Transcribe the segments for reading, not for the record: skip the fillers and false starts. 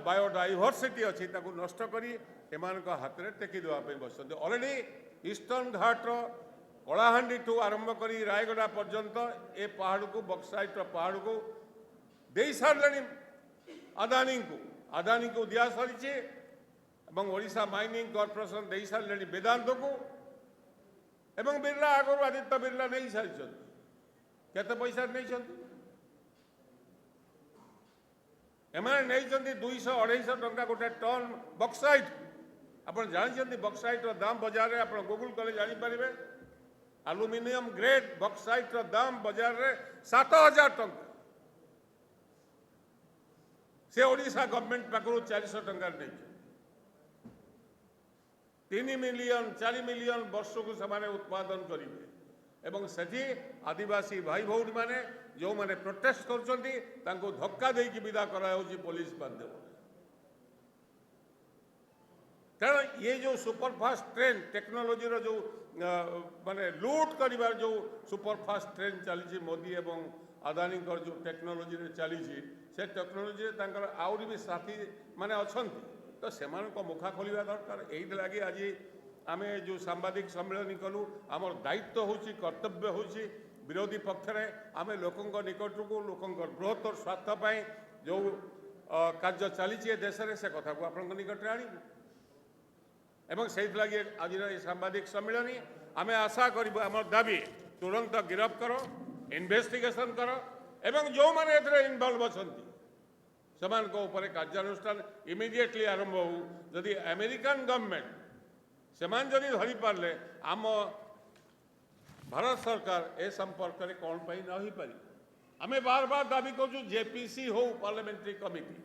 biodiversity अच्छी नष्ट करी हाथ में टेकी देवाई बस अलरेडी ईस्टर्न घाटर कलाहांडी ठू आरंभ कर रायगड़ा पर्यंत ए पहाड़ को बक्साइट पहाड़ को दे सारे अदानी को दिया सारी ओडिशा माइनिंग कॉर्पोरेशन दे सारे वेदांत को एवं बिरला आगुरी आदित्य बिरला नहीं सारी केते पैसा नहीं एमाने 200-250 टंका गोटे टन बक्साइट आप जानते बक्साइट दाम बजार में आप गूगल कले जापर एल्युमिनियम ग्रेड बक्साइट दाम बजार में 7,000 टंका से ओडिशा गवर्नमेंट पाखु 400 टंका नहीं 3 मिलियन 4 मिलियन वर्ष को से उत्पादन करेंगे एवं सेठी आदिवासी भाई भौणी माने जो माने प्रोटेस्ट कर धक्का देकी विदा करा पुलिस माध्यम कारण ये जो सुपरफास्ट ट्रेन टेक्नोलोजी रो जो माने लूट करिवार जो सुपरफास्ट ट्रेन चली मोदी एवं अदानी जो टेक्नोलोजी रे चली से टेक्नोलोजी रे आउरी भी साथी माने अछंती तो से मुखा खोलिया दरकार यही लगे आज आम जो सांबादिक सम्मेलन कलु आमर दायित्व होची कर्तव्य होची विरोधी पक्ष आम लोकों निकट को लोकों बृहत्तर स्वार्थपाई जो कार्य चली देश में से कथा को आपण निकट में आणु एवं से लगे आज सांबादिक सम्मेलन आम आशा करूँ आम दाबी तुरंत गिरफ कर इन्वेस्टिगेशन कर एवं जो मैंने इनवल्व अच्छा से कार्यानुष्ठान इमिडिएटली आरंभ हो जदि अमेरिकन गवर्नमेंट से जदि धरी पारे आम भारत सरकार ए संपर्क में कौन पाई न हो पारी आम बार बार दाबी करूँ जेपीसी हो पार्लियामेंट्री कमिटी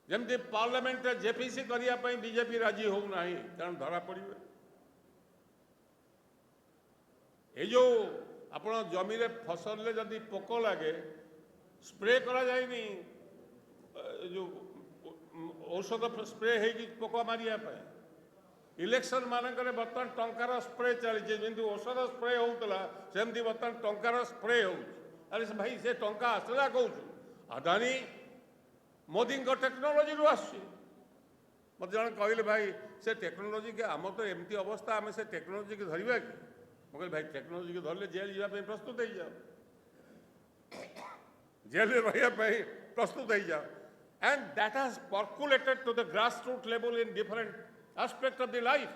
जमती पार्लियामेंट जेपीसी करने बीजेपी राजी हो ना कारण धरा पड़े ये जो आप जमी फसल जदि पोक लगे स्प्रे करा जाए जो औषध स्प्रे होगी पोक मारिया इलेक्शन मानक बर्तमान टंकार स्प्रे चली जमी औषध स्प्रे होता सेमती बर्तमान टंकार स्प्रे हो अरे भाई से टंका आसला कौन अदानी मोदी टेक्नोलोजी रू आस मत जन कहले भाई से टेक्नोलोजी के आम तो एमती अवस्था आम से टेक्नोलोजी की धरवा कि मुझे भाई टेक्नोलोजी की धरले जेल जावाई प्रस्तुत हो जाओ जेल में रहा प्रस्तुत हो जाओ and that has percolated to the grassroot level in different aspect of the life